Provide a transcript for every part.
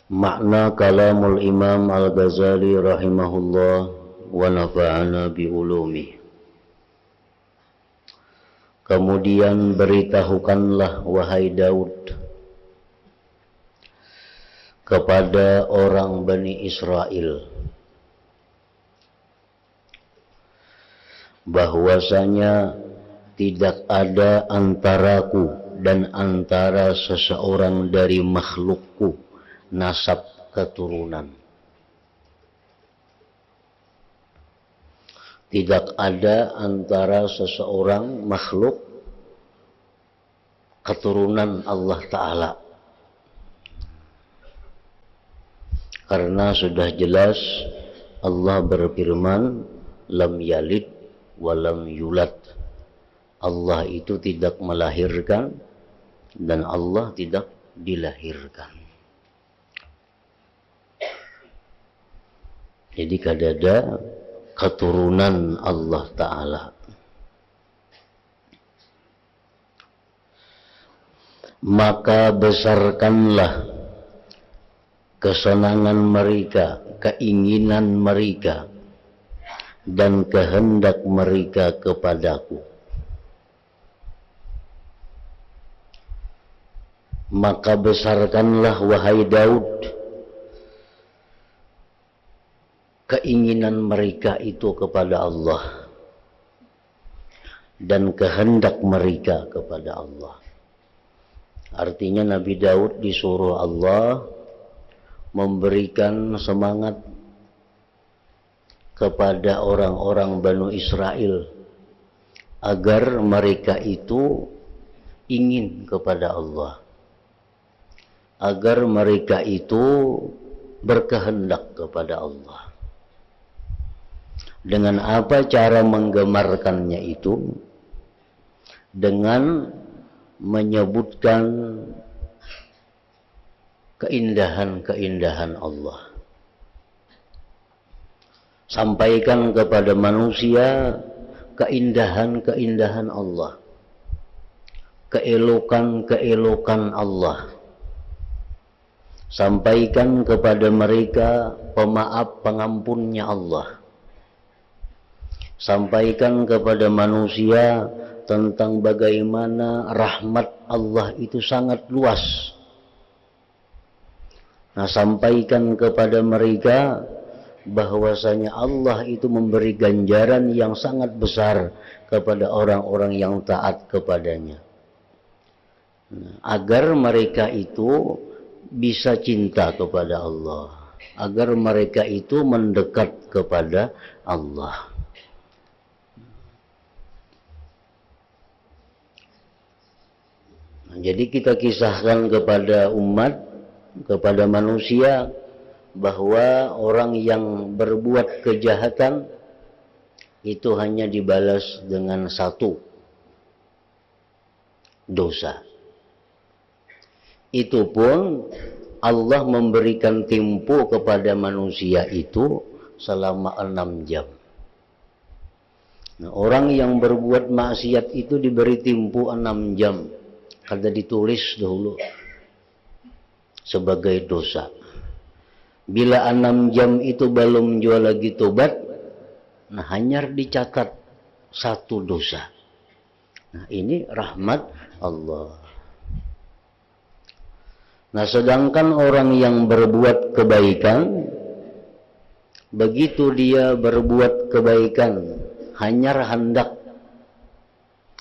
Makna kalamul Imam Al-Ghazali rahimahullah wa nafa'ana bi ulumi. Kemudian beritahukanlah wahai Daud kepada orang Bani Israel bahwasanya tidak ada antaraku dan antara seseorang dari makhlukku nasab keturunan. Tidak ada antara seseorang makhluk keturunan Allah Ta'ala. Karena sudah jelas Allah berfirman, lam yalid wa lam yulad. Allah itu tidak melahirkan dan Allah tidak dilahirkan. Jadi kadada keturunan Allah Ta'ala. Maka besarkanlah kesenangan mereka, keinginan mereka, dan kehendak mereka kepadaku. Maka besarkanlah wahai Daud keinginan mereka itu kepada Allah dan kehendak mereka kepada Allah. Artinya Nabi Daud disuruh Allah memberikan semangat kepada orang-orang Bani Israel agar mereka itu ingin kepada Allah, agar mereka itu berkehendak kepada Allah. Dengan apa cara menggemarkannya itu? Dengan menyebutkan keindahan-keindahan Allah. Sampaikan kepada manusia keindahan-keindahan Allah, keelokan-keelokan Allah. Sampaikan kepada mereka pemaaf pengampunnya Allah. Sampaikan kepada manusia tentang bagaimana rahmat Allah itu sangat luas. Nah, sampaikan kepada mereka bahwasanya Allah itu memberi ganjaran yang sangat besar kepada orang-orang yang taat kepadanya. Nah, agar mereka itu bisa cinta kepada Allah, agar mereka itu mendekat kepada Allah. Jadi kita kisahkan kepada umat, kepada manusia, bahwa orang yang berbuat kejahatan itu hanya dibalas dengan satu dosa. Itu pun Allah memberikan tempo kepada manusia itu selama 6 jam. Nah, orang yang berbuat maksiat itu diberi tempo 6 jam. Kada ditulis dahulu sebagai dosa. Bila 6 jam itu belum jual lagi tobat, nah hanya dicatat satu dosa. Nah ini rahmat Allah. Nah sedangkan orang yang berbuat kebaikan, begitu dia berbuat kebaikan, hanya hendak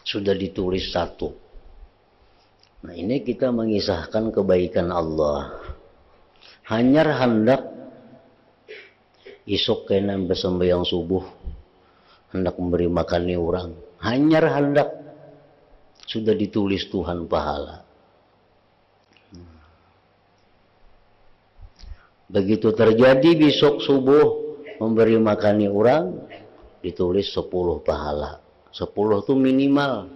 sudah ditulis satu. Nah ini kita mengisahkan kebaikan Allah. Hanyar hendak isuk kena bersembahyang subuh, hendak memberi makan ni orang. Hanyar hendak sudah ditulis Tuhan pahala. Begitu terjadi besok subuh memberi makan ni orang, ditulis 10 pahala. 10 itu minimal.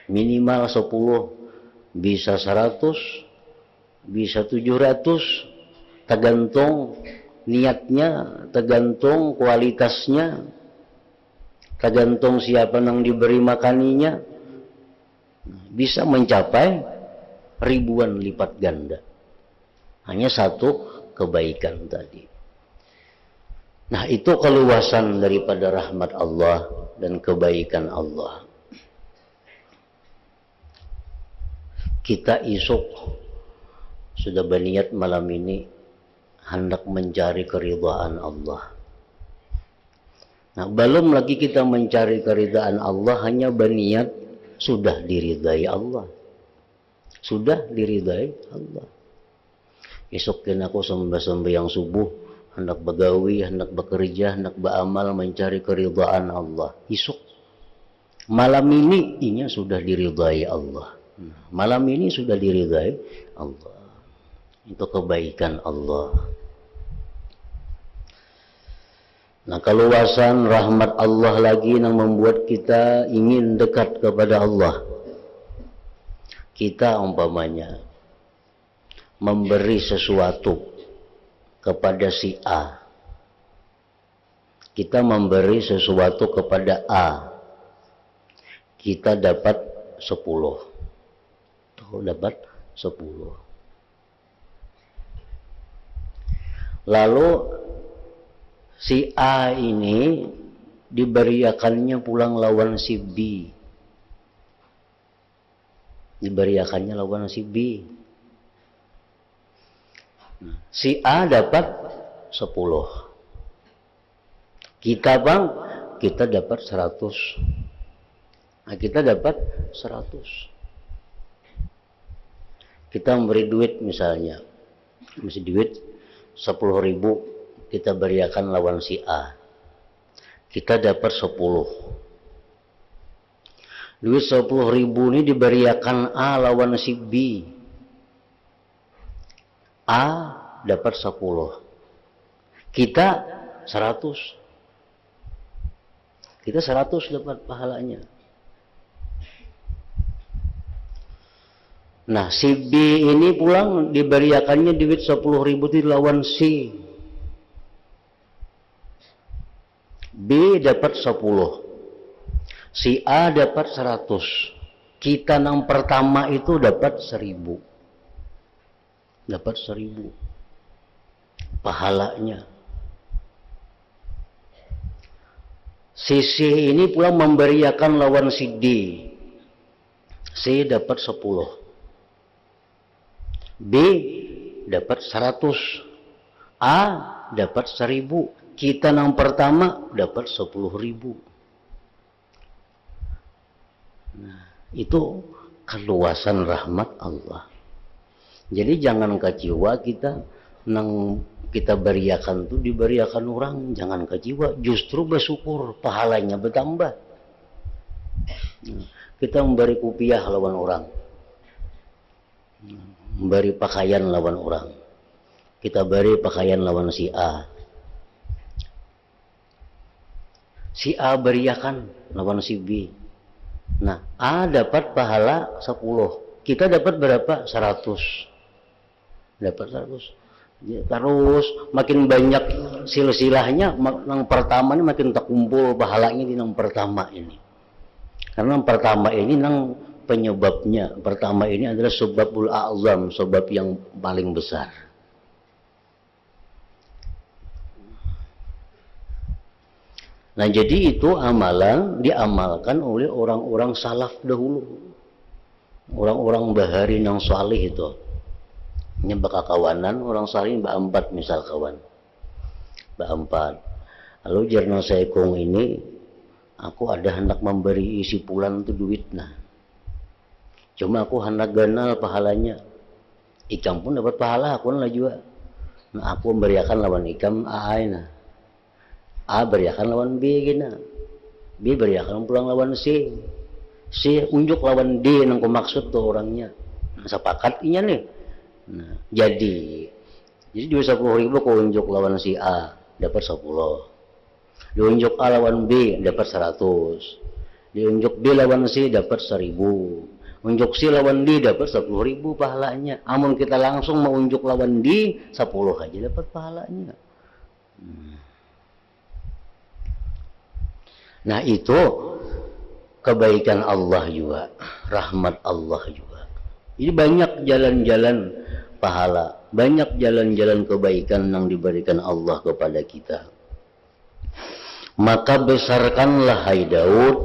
Minimal 10, bisa 100, bisa 700, tergantung niatnya, tergantung kualitasnya, tergantung siapa yang diberi makaninya. Bisa mencapai ribuan lipat ganda. Hanya satu kebaikan tadi. Nah, itu keluasan daripada rahmat Allah dan kebaikan Allah. Kita esok sudah berniat malam ini hendak mencari keridhaan Allah. Nah, belum lagi kita mencari keridhaan Allah, hanya berniat sudah diridai Allah. Sudah diridai Allah. Esok kan aku sembahyang subuh, hendak begawi, hendak bekerja, hendak beramal mencari keridhaan Allah. Esok malam ini sudah diridai Allah. Malam ini sudah diridai Allah. Itu kebaikan Allah. Nah, keluasan rahmat Allah lagi yang membuat kita ingin dekat kepada Allah. Kita umpamanya memberi sesuatu kepada si A. Kita memberi sesuatu kepada A. Kita dapat 10. Tuh, dapat 10. Lalu si A ini diberiakannya pulang lawan si B. Diberiakannya lawan si B. Si A dapat 10. Kita bang, kita dapat 100. Nah, kita dapat 100. Kita memberi duit misalnya. Masih duit 10.000, kita beriakan lawan si A. Kita dapat 10. Duit 10.000 ini diberiakan A lawan si B. A dapat 10. Kita 100. Kita 100 dapat pahalanya. Nah, si B ini pulang diberiakannya duit 10.000 di lawan C. B dapat 10. Si A dapat 100. Kita yang pertama itu dapat 1.000. Dapat 1.000 pahalanya. Si C ini pulang memberiakan lawan si D. C dapat 10. B dapat 100. A dapat 1.000. Kita yang pertama dapat 10.000. Nah, itu keluasan rahmat Allah. Jadi jangan kecewa kita nang kita beriakan tuh diberiakan orang, jangan kecewa, justru bersyukur, pahalanya bertambah. Kita memberi kupiah lawan orang, memberi pakaian lawan orang, kita beri pakaian lawan si A. Si A beriakan lawan si B. Nah, A dapat pahala 10. Kita dapat berapa? 100. Dapat 100. Ya, terus makin banyak silsilahnya, yang pertama ini makin terkumpul pahalanya di yang pertama ini. Karena yang pertama ini yang penyebabnya. Pertama ini adalah sebabul a'zam, sebab yang paling besar. Nah, jadi itu amalan diamalkan oleh orang-orang salaf dahulu. Orang-orang bahari yang salih itu. Ini bakal kawanan orang salih mbak 4 misal kawan. Mbak 4. Lalu jarno sekong ini aku ada hendak memberi isi pulan itu duit nah. Cuma aku hendak ganal pahalanya. Ikam pun dapat pahala, aku lah juga. Nah, aku memberiakan lawan ikam A nah. A beriakan lawan B gina. B beriakan pulang lawan C. C unjuk lawan D yang aku maksud tuh orangnya. Nah, sepakat inya nih. Nah, jadi 10.000 kau unjuk lawan si A dapat 10. Diunjuk A lawan B dapat 100. Diunjuk B lawan C dapat 1.000. Unjuk C lawan D dapat 10.000 pahalanya. Amun kita langsung mau unjuk lawan D 10 aja dapat pahalanya. Nah, itu kebaikan Allah juga, rahmat Allah juga. Jadi banyak jalan-jalan pahala, banyak jalan-jalan kebaikan yang diberikan Allah kepada kita. Maka besarkanlah hai Daud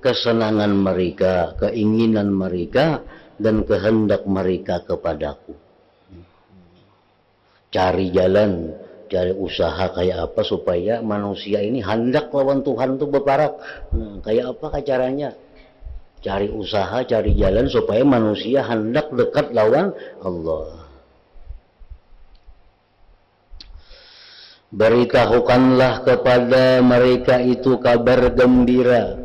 kesenangan mereka, keinginan mereka, dan kehendak mereka kepadaku. Cari jalan, cari usaha kayak apa supaya manusia ini hendak lawan Tuhan tuh berparak. Nah, kayak apa caranya? Cari usaha, cari jalan supaya manusia hendak dekat lawan Allah. Beritahukanlah kepada mereka itu kabar gembira,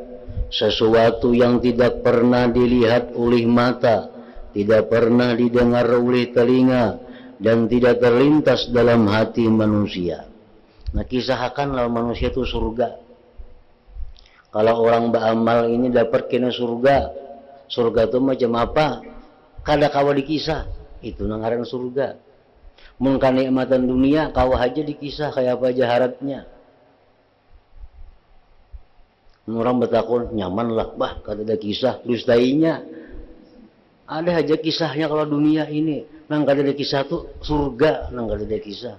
sesuatu yang tidak pernah dilihat oleh mata, tidak pernah didengar oleh telinga, dan tidak terlintas dalam hati manusia. Nah, kisahkanlah manusia itu surga. Kalau orang beramal ini dapat kena surga. Surga itu macam apa? Kada kawa dikisah. Itu ngaran surga. Mun kenikmatan dunia kau aja dikisah kayak apa aja harapnya. Orang bertakun nyaman lah, bah kata ada kisah dustainya. Ada aja kisahnya kalau dunia ini. Nang kada ada kisah tuh surga, nang kada ada kisah.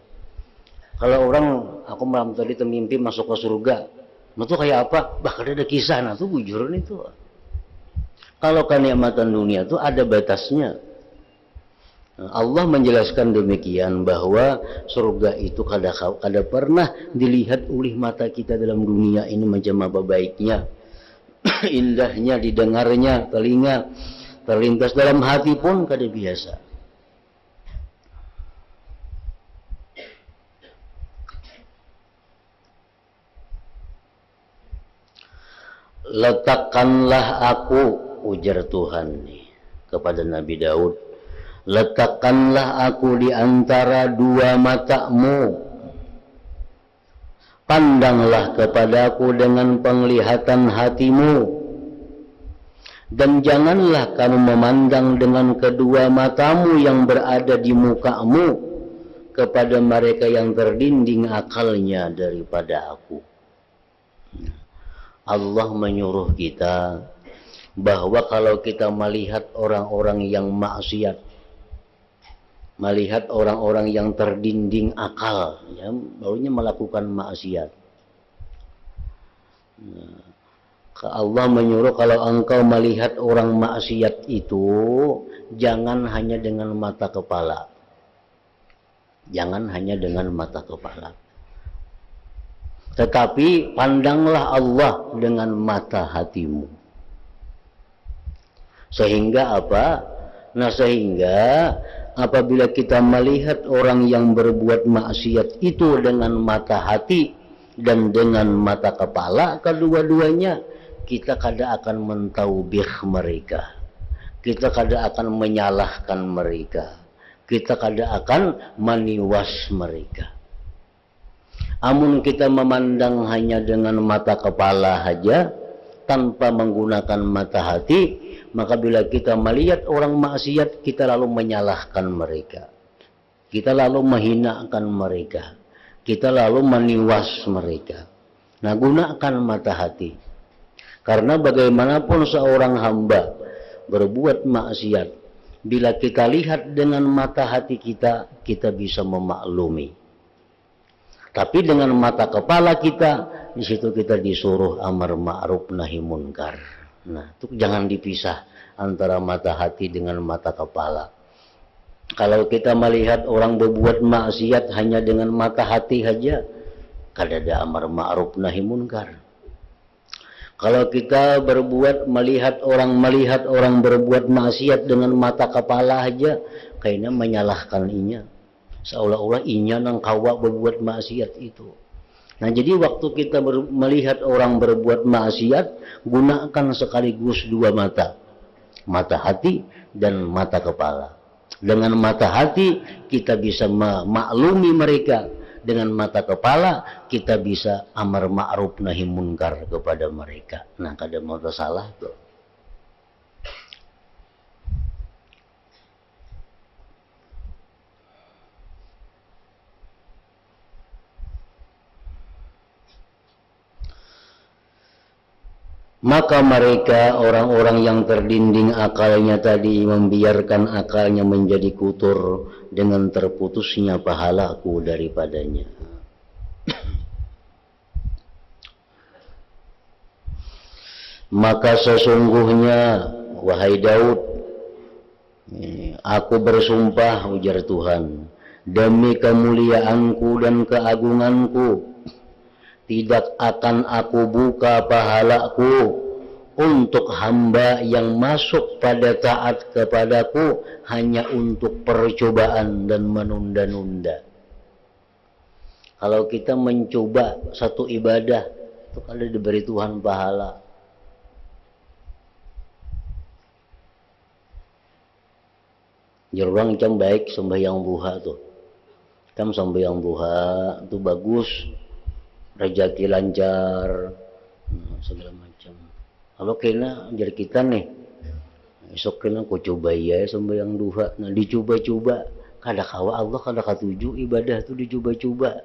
Kalau orang aku malam tadi termimpi masuk ke surga, nah tuh kayak apa? Bah kada ada kisah, nah tuh bujuran itu. Kalau kenikmatan dunia tuh ada batasnya. Allah menjelaskan demikian bahwa surga itu kada pernah dilihat oleh mata kita dalam dunia ini macam apa baiknya, indahnya didengarnya telinga, terlintas dalam hati pun kada biasa. Letakkanlah aku, ujar Tuhan nih kepada Nabi Daud, letakkanlah aku di antara dua matamu, pandanglah kepadaku dengan penglihatan hatimu, dan janganlah kamu memandang dengan kedua matamu yang berada di mukamu kepada mereka yang terdinding akalnya daripada aku. Allah menyuruh kita bahwa kalau kita melihat orang-orang yang maksiat, melihat orang-orang yang terdinding akal, ya, barunya melakukan maksiat. Nah, Allah menyuruh kalau engkau melihat orang maksiat itu, jangan hanya dengan mata kepala. Jangan hanya dengan mata kepala. Tetapi pandanglah Allah dengan mata hatimu. Sehingga apa? Nah, sehingga apabila kita melihat orang yang berbuat maksiat itu dengan mata hati dan dengan mata kepala, kedua-duanya, kita kada akan mentaubih mereka. Kita kada akan menyalahkan mereka. Kita kada akan meniwas mereka. Amun kita memandang hanya dengan mata kepala saja tanpa menggunakan mata hati, maka bila kita melihat orang maksiat, kita lalu menyalahkan mereka, kita lalu menghinakan mereka, kita lalu meniwas mereka. Nah, gunakan mata hati, karena bagaimanapun seorang hamba berbuat maksiat, bila kita lihat dengan mata hati kita, kita bisa memaklumi. Tapi dengan mata kepala kita, di situ kita disuruh amar ma'ruf nahi munkar. Nah, itu jangan dipisah antara mata hati dengan mata kepala. Kalau kita melihat orang berbuat maksiat hanya dengan mata hati saja, kada ada amar ma'ruf nahi munkar. Kalau kita melihat orang berbuat maksiat dengan mata kepala saja, kayaknya menyalahkan inya. Seolah-olah inya nang kawa berbuat maksiat itu. Nah, jadi waktu kita melihat orang berbuat maksiat, gunakan sekaligus dua mata. Mata hati dan mata kepala. Dengan mata hati kita bisa memaklumi mereka. Dengan mata kepala kita bisa amar ma'ruf nahi munkar kepada mereka. Nah, kada mau salah tuh. Maka mereka orang-orang yang terdinding akalnya tadi membiarkan akalnya menjadi kotor dengan terputusnya pahalaku daripadanya. Maka sesungguhnya wahai Daud, aku bersumpah, ujar Tuhan, demi kemuliaanku dan keagunganku, tidak akan aku buka pahalaku untuk hamba yang masuk pada taat kepadaku hanya untuk percobaan dan menunda-nunda. Kalau kita mencoba satu ibadah, itu kalau diberi Tuhan pahala. Jarang jam baik sembahyang duha tuh. Kan sembahyang duha itu bagus. Rezeki lancar, segala macam. Kalau kena jadi kita nih, esok kena kau coba ya sembahyang duha. Nah dicoba-coba, kada kawa Allah kada katuju ibadah tu dicoba-coba.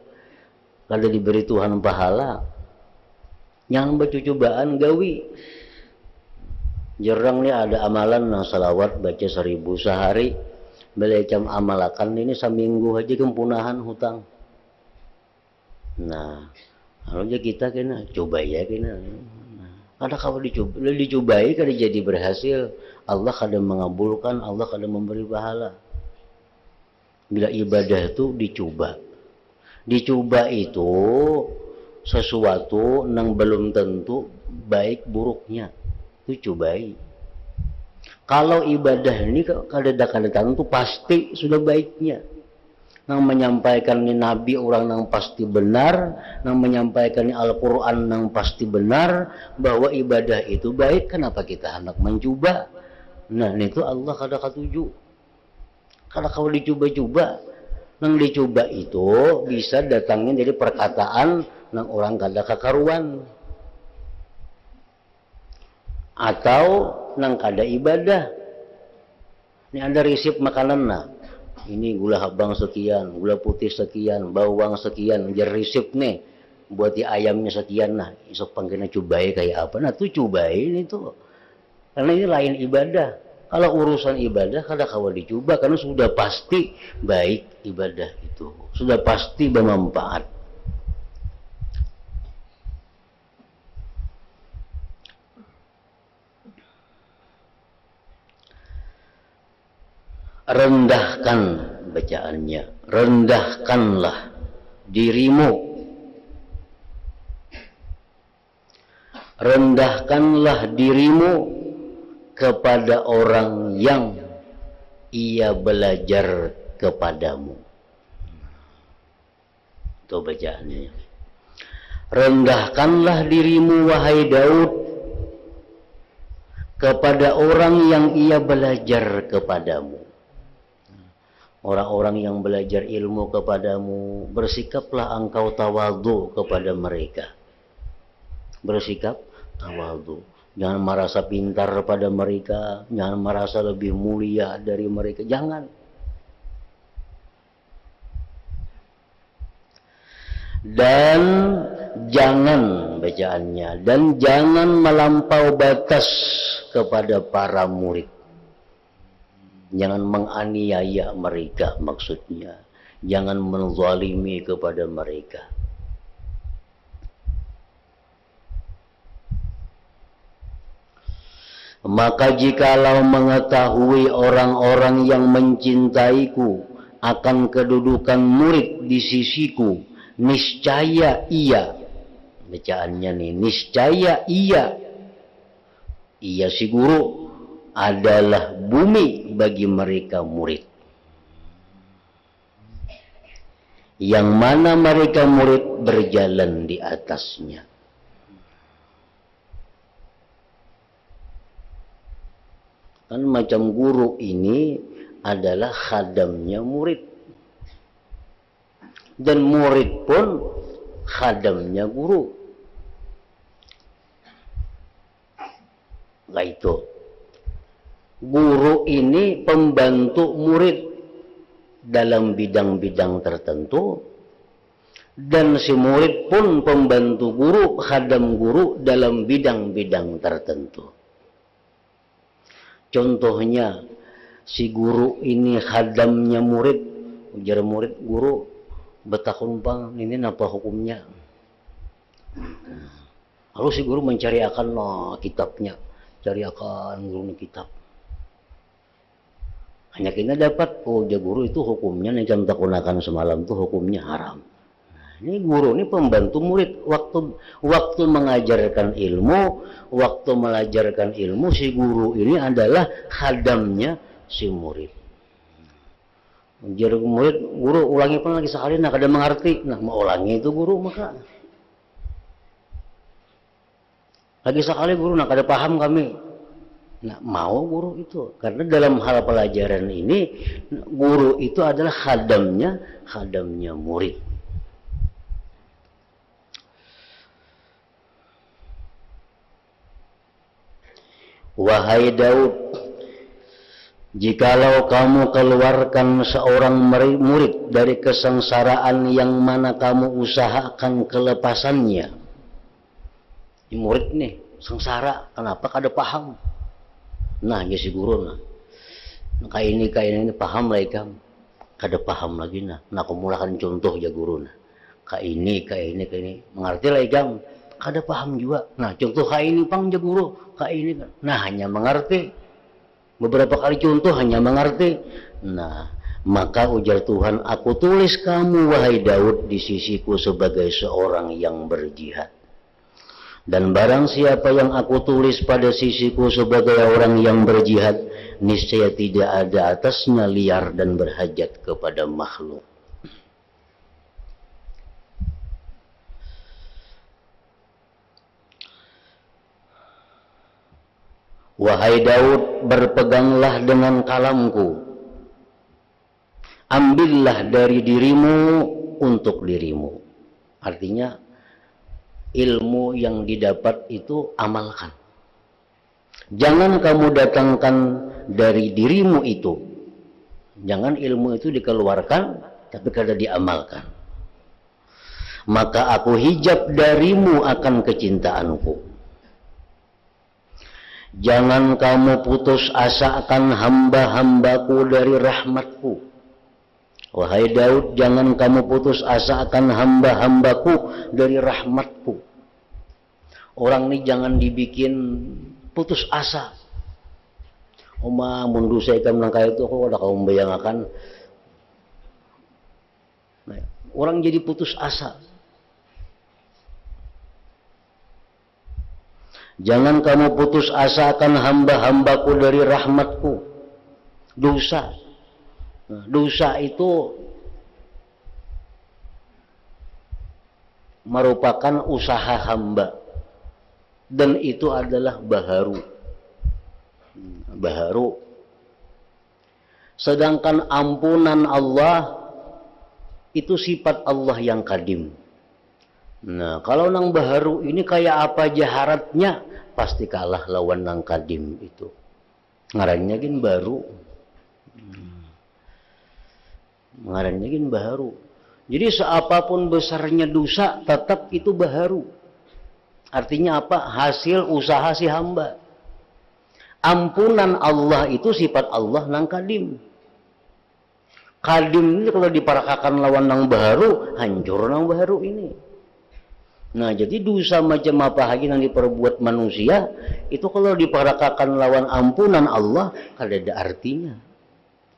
Kada diberi Tuhan pahala. Yang baca cobaan gawi. Jarang nih ada amalan nah salawat baca 1000 sehari. Belecam amalakan ini seminggu aja kempunahan hutang. Nah, kalau aja kita kena coba ya kena. Kada kalau dicobai kada jadi berhasil, Allah kada mengabulkan, Allah kada memberi pahala. Bila ibadah itu dicoba. Dicoba itu sesuatu yang belum tentu baik buruknya. Itu cobai. Kalau ibadah ini kada tentu pasti sudah baiknya. Nang menyampaikan ni Nabi orang nang pasti benar, nang menyampaikan ni Al-Quran nang pasti benar, bahwa ibadah itu baik, kenapa kita hendak mencoba? Nah itu Allah kada katuju. Kada kau dicoba-coba, nang dicoba itu bisa datangnya dari perkataan nang orang kada kakaruan, atau nang kada ibadah. Ini ada resep makanan nah. Ini gula habang sekian, gula putih sekian, bawang sekian, jadi resep nih. Buat di ayamnya sekian, nah esok panggilnya cobai kayak apa, nah tuh cobain itu. Karena ini lain ibadah. Kalau urusan ibadah, kada kawal dicoba, karena sudah pasti baik ibadah itu. Sudah pasti bermanfaat. Rendahkan bacaannya, rendahkanlah dirimu, rendahkanlah dirimu kepada orang yang ia belajar kepadamu. Itu bacaannya. Rendahkanlah dirimu wahai Daud kepada orang yang ia belajar kepadamu. Orang-orang yang belajar ilmu kepadamu, bersikaplah engkau tawadhu kepada mereka. Bersikap tawadhu. Jangan merasa pintar pada mereka, jangan merasa lebih mulia dari mereka, jangan. Dan jangan bacaannya, dan jangan melampau batas kepada para murid. Jangan menganiaya mereka maksudnya. Jangan menzalimi kepada mereka. Maka jikalau mengetahui orang-orang yang mencintaiku akan kedudukan murid di sisiku, niscaya ia, bacaannya nih, niscaya ia si guru adalah bumi bagi mereka murid, yang mana mereka murid berjalan di atasnya. Kan macam guru ini adalah khadamnya murid, dan murid pun khadamnya guru. Nah itu, guru ini pembantu murid dalam bidang-bidang tertentu, Dan si murid pun pembantu guru, khadam guru dalam bidang-bidang tertentu. Contohnya, si guru ini khadamnya murid, ujar murid, guru betakun pang, ini apa hukumnya? Lalu si guru mencari akan kitabnya, cari akan guru kitab. Hanya kita dapat, guru itu hukumnya, yang jam takunakan semalam itu hukumnya haram. Ini guru, ini pembantu murid. Waktu mengajarkan ilmu, si guru ini adalah khadamnya si murid. Jadi murid, guru ulangi pun lagi sekali, kada mengerti. Mau ulangi itu guru maka. Lagi sekali guru, kada paham kami. Mau guru itu. Karena dalam hal pelajaran ini, guru itu adalah khadamnya murid. Wahai Daud, jikalau kamu keluarkan seorang murid dari kesengsaraan yang mana kamu usahakan kelepasannya. Ini murid nih, sengsara, kenapa kada paham? Ya si guru kayak ini paham lah ikam. Kada paham lagi aku mulakan contoh ya guru Kayak ini, mengerti lah ikam. Kada paham juga. Contoh kayak ini pang ya guru, kayak ini. Hanya mengerti. Beberapa kali contoh hanya mengerti. Maka ujar Tuhan, aku tulis kamu wahai Daud di sisiku sebagai seorang yang berjihad. Dan barang siapa yang aku tulis pada sisiku sebagai orang yang berjihad, niscaya tidak ada atasnya liar dan berhajat kepada makhluk. Wahai Daud, berpeganglah dengan kalamku. Ambillah dari dirimu untuk dirimu. Artinya, ilmu yang didapat itu amalkan. Jangan kamu datangkan dari dirimu itu. Jangan ilmu itu dikeluarkan, tapi kada diamalkan. Maka aku hijab darimu akan kecintaanku. Jangan kamu putus asa akan hamba-hambaku dari rahmatku. Wahai Daud, jangan kamu putus asa akan hamba-hambaku dari rahmatku. Orang ini jangan dibikin putus asa. Mun dosa ikam nang kaya itu, aku ada kaum bayangakan. Orang jadi putus asa. Jangan kamu putus asa akan hamba-hambaku dari rahmatku. Dosa. Dosa itu merupakan usaha hamba. Dan itu adalah baharu. Baharu. Sedangkan ampunan Allah itu sifat Allah yang kadim. Kalau nang baharu ini kayak apa jaharatnya, pasti kalah lawan nang kadim itu. Ngarannya gin baru. Ngarannya gin baharu. Jadi seapapun besarnya dosa, tetap itu baharu. Artinya apa? Hasil usaha si hamba. Ampunan Allah itu sifat Allah nang kadim. Kadim ini kalau diparakakan lawan nang baharu, hancur nang baharu ini. Jadi dosa macam apa lagi yang diperbuat manusia, itu kalau diparakakan lawan ampunan Allah, kada ada artinya.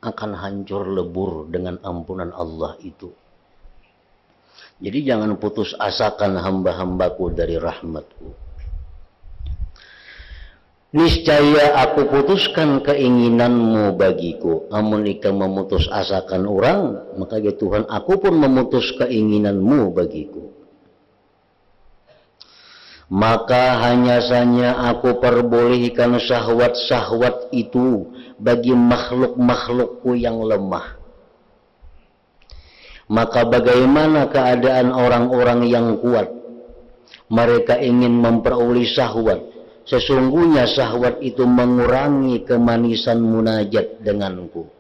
Akan hancur lebur dengan ampunan Allah itu. Jadi jangan putus asakan hamba-hambaku dari rahmatku. Niscaya aku putuskan keinginanmu bagiku. Amun ika memutus asakan orang, maka ya Tuhan, aku pun memutus keinginanmu bagiku. Maka hanya saja aku perbolehkan syahwat-syahwat itu bagi makhluk-makhlukku yang lemah. Maka bagaimana keadaan orang-orang yang kuat? Mereka ingin memperoleh syahwat. Sesungguhnya syahwat itu mengurangi kemanisan munajat denganku.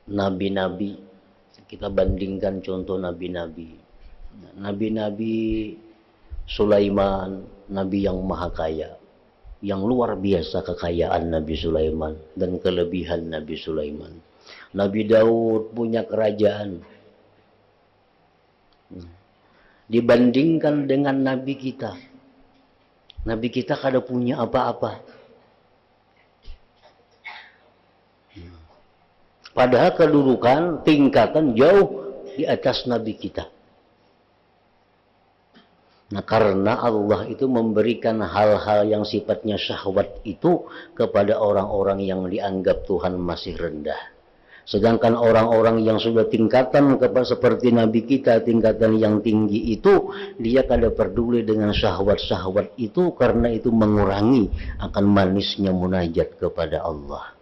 nabi-nabi, kita bandingkan contoh nabi-nabi. Nabi-nabi Sulaiman, nabi yang maha kaya, yang luar biasa kekayaan Nabi Sulaiman dan kelebihan Nabi Sulaiman. Nabi Daud punya kerajaan. Dibandingkan dengan nabi kita, nabi kita kada punya apa-apa. Padahal kedudukan, tingkatan jauh di atas nabi kita. Nah, karena Allah itu memberikan hal-hal yang sifatnya syahwat itu kepada orang-orang yang dianggap Tuhan masih rendah. Sedangkan orang-orang yang sudah tingkatan seperti Nabi kita, tingkatan yang tinggi itu, dia kada peduli dengan syahwat-syahwat itu, karena itu mengurangi akan manisnya munajat kepada Allah.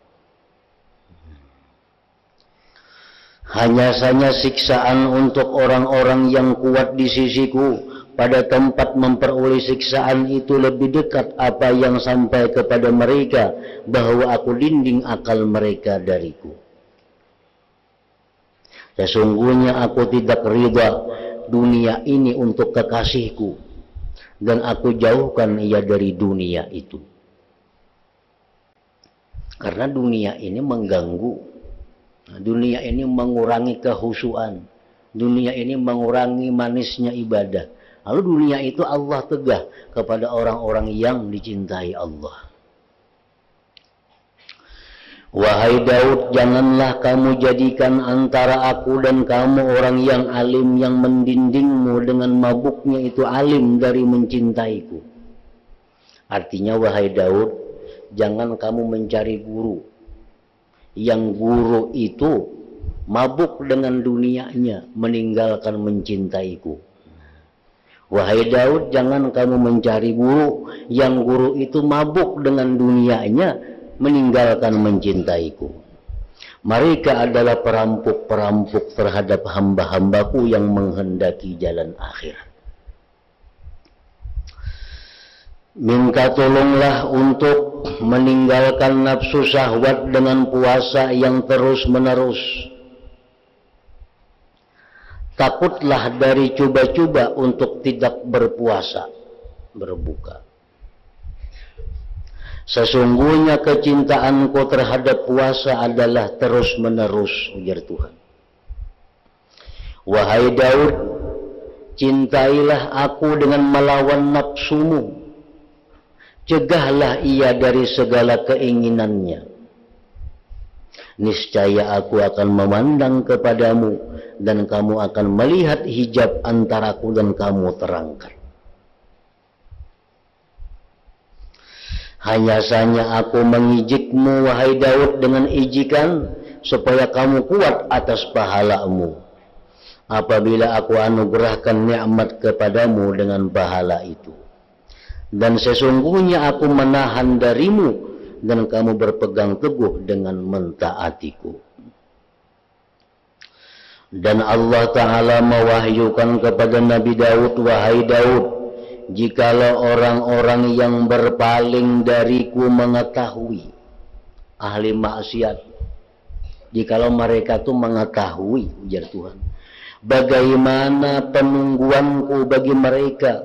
Hanya saja siksaan untuk orang-orang yang kuat di sisiku. Pada tempat memperoleh siksaan itu lebih dekat apa yang sampai kepada mereka, bahwa aku dinding akal mereka dariku. Sesungguhnya aku tidak ridha dunia ini untuk kekasihku, dan aku jauhkan ia dari dunia itu. Karena dunia ini mengganggu, dunia ini mengurangi kehusuan, dunia ini mengurangi manisnya ibadah. Lalu dunia itu Allah tegah kepada orang-orang yang dicintai Allah. Wahai Daud, janganlah kamu jadikan antara aku dan kamu orang yang alim yang mendindingmu dengan mabuknya itu alim dari mencintaiku. Artinya, wahai Daud, jangan kamu mencari guru yang guru itu mabuk dengan dunianya, meninggalkan mencintaiku. Wahai Daud, jangan kamu mencari guru yang guru itu mabuk dengan dunianya, meninggalkan mencintaiku. Mereka adalah perampok-perampok terhadap hamba-hambaku yang menghendaki jalan akhirat. Minta tolonglah untuk meninggalkan nafsu syahwat dengan puasa yang terus-menerus. Takutlah dari coba-coba untuk tidak berpuasa, berbuka. Sesungguhnya kecintaanku terhadap puasa adalah terus-menerus, ujar Tuhan. Wahai Daud, cintailah aku dengan melawan nafsumu. Cegahlah ia dari segala keinginannya. Niscaya aku akan memandang kepadamu, dan kamu akan melihat hijab antaraku dan kamu terangkat. Hanya saja aku mengijikmu, wahai Daud, dengan ijikan, supaya kamu kuat atas pahalamu. Apabila aku anugerahkan nikmat kepadamu dengan pahala itu. Dan sesungguhnya aku menahan darimu, dan kamu berpegang teguh dengan mentaatiku. Dan Allah Ta'ala mewahyukan kepada Nabi Daud, wahai Daud, jikalau orang-orang yang berpaling dariku mengetahui, ahli maksiat, jikalau mereka itu mengetahui, ujar Tuhan, bagaimana penungguanku bagi mereka,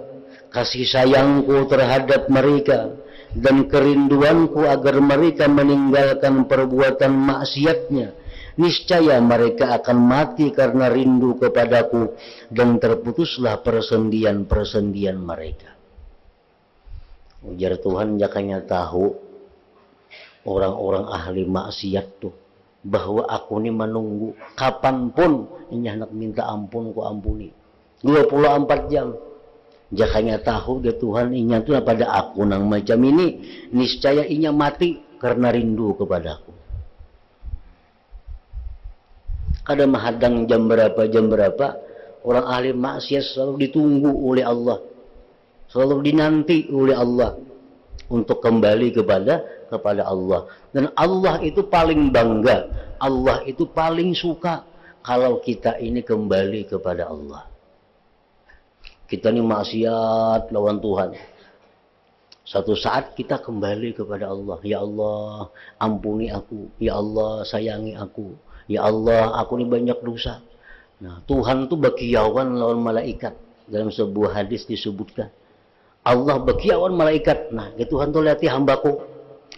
kasih sayangku terhadap mereka, dan kerinduanku agar mereka meninggalkan perbuatan maksiatnya, niscaya mereka akan mati karena rindu kepadaku, dan terputuslah persendian-persendian mereka. Ujar Tuhan, jakanya tahu orang-orang ahli maksiat tuh, bahwa aku ini menunggu kapanpun ini hendak minta ampun, ku ampuni 24 jam. Jakanya tahu dia Tuhan inya itu pada aku nang macam ini, niscaya inya mati karena rindu kepadaku. Kada mahadang jam berapa, orang ahli maksiat selalu ditunggu oleh Allah, selalu dinanti oleh Allah untuk kembali kepada Allah. Dan Allah itu paling bangga, Allah itu paling suka kalau kita ini kembali kepada Allah. Kita ini maksiat lawan Tuhan. Satu saat kita kembali kepada Allah. Ya Allah, ampuni aku. Ya Allah, sayangi aku. Ya Allah, aku ini banyak dosa. Nah, Tuhan tuh bakiawan lawan malaikat. Dalam sebuah hadis disebutkan, Allah bakiawan malaikat. Nah, ya Tuhan tuh lihat hambaku,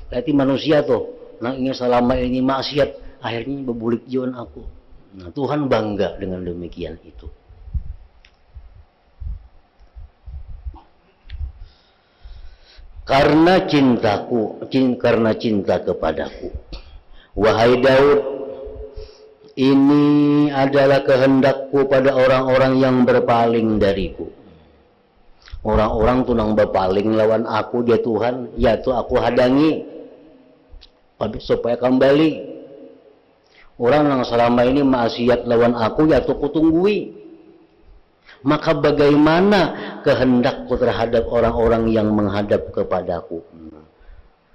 lihat manusia tuh. Nah, ingin selama ini maksiat, akhirnya bebulik jiwan aku. Nah, Tuhan bangga dengan demikian itu. Karena cintaku, karena cinta kepadaku. Wahai Daud, ini adalah kehendakku pada orang-orang yang berpaling dariku. Orang-orang tuh nang berpaling lawan aku, dia Tuhan, ya tuh aku hadangi supaya kembali. Orang yang selama ini maksiat lawan aku, ya tuh kutunggui. Maka bagaimana kehendakku terhadap orang-orang yang menghadap kepadaku?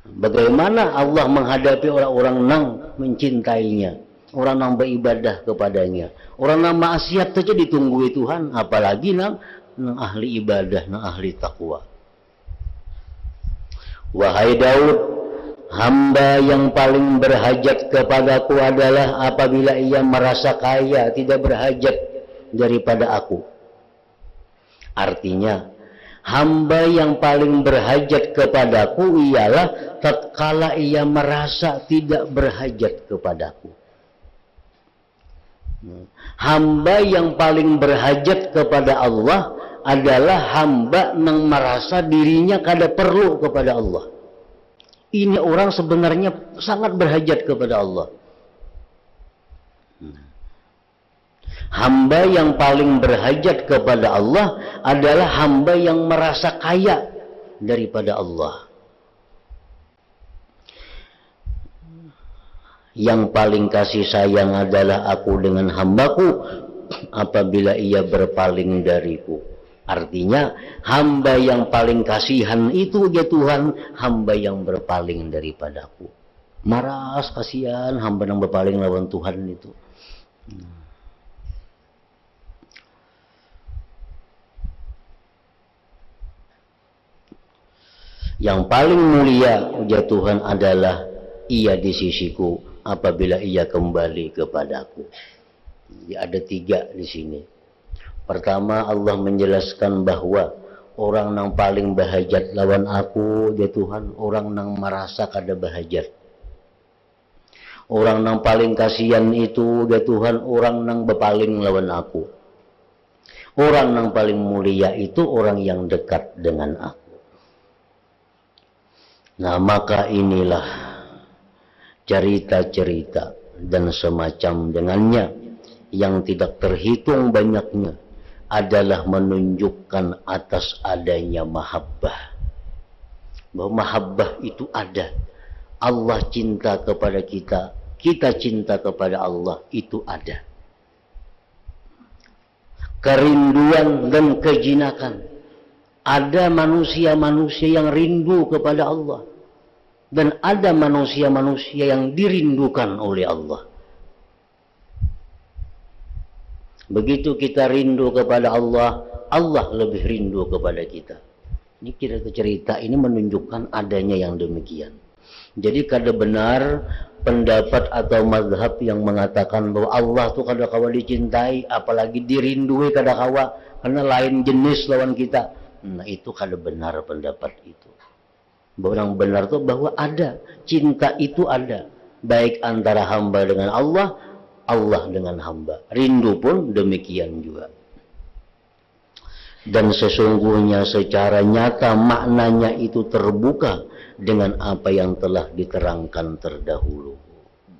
Bagaimana Allah menghadapi orang-orang yang mencintainya, orang yang beribadah kepadanya, orang yang maksiat saja ditunggui Tuhan, apalagi nang ahli ibadah, nang ahli takwa. Wahai Daud, hamba yang paling berhajat kepadaku adalah apabila ia merasa kaya, tidak berhajat daripada aku. Artinya, hamba yang paling berhajat kepadaku ialah tatkala ia merasa tidak berhajat kepadaku. Hamba yang paling berhajat kepada Allah adalah hamba yang merasa dirinya kada perlu kepada Allah. Ini orang sebenarnya sangat berhajat kepada Allah. Hamba yang paling berhajat kepada Allah adalah hamba yang merasa kaya daripada Allah. Yang paling kasih sayang adalah aku dengan hambaku apabila ia berpaling dariku. Artinya hamba yang paling kasihan itu ya Tuhan, hamba yang berpaling daripadaku. Maras kasihan hamba yang berpaling lawan Tuhan itu. Yang paling mulia ujar Tuhan adalah ia di sisiku apabila ia kembali kepadaku. Jadi ada 3 di sini. Pertama, Allah menjelaskan bahwa orang yang paling bahajat lawan aku ya Tuhan, orang yang merasa kada bahajat. Orang yang paling kasihan itu ya Tuhan, orang yang berpaling lawan aku. Orang yang paling mulia itu orang yang dekat dengan aku. Nah, maka inilah cerita-cerita dan semacam dengannya yang tidak terhitung banyaknya adalah menunjukkan atas adanya mahabbah. Bahwa mahabbah itu ada. Allah cinta kepada kita, kita cinta kepada Allah, itu ada. Kerinduan dan kejinakan. Ada manusia-manusia yang rindu kepada Allah. Dan ada manusia-manusia yang dirindukan oleh Allah. Begitu kita rindu kepada Allah, Allah lebih rindu kepada kita. Ini cerita ini menunjukkan adanya yang demikian. Jadi kada benar pendapat atau mazhab yang mengatakan bahwa Allah itu kada kawa dicintai, apalagi dirindui kada kawa, karena lain jenis lawan kita. Nah, itu kada benar pendapat itu. Orang benar itu bahwa ada, cinta itu ada, baik antara hamba dengan Allah, Allah dengan hamba. Rindu pun demikian juga. Dan sesungguhnya secara nyata maknanya itu terbuka dengan apa yang telah diterangkan terdahulu.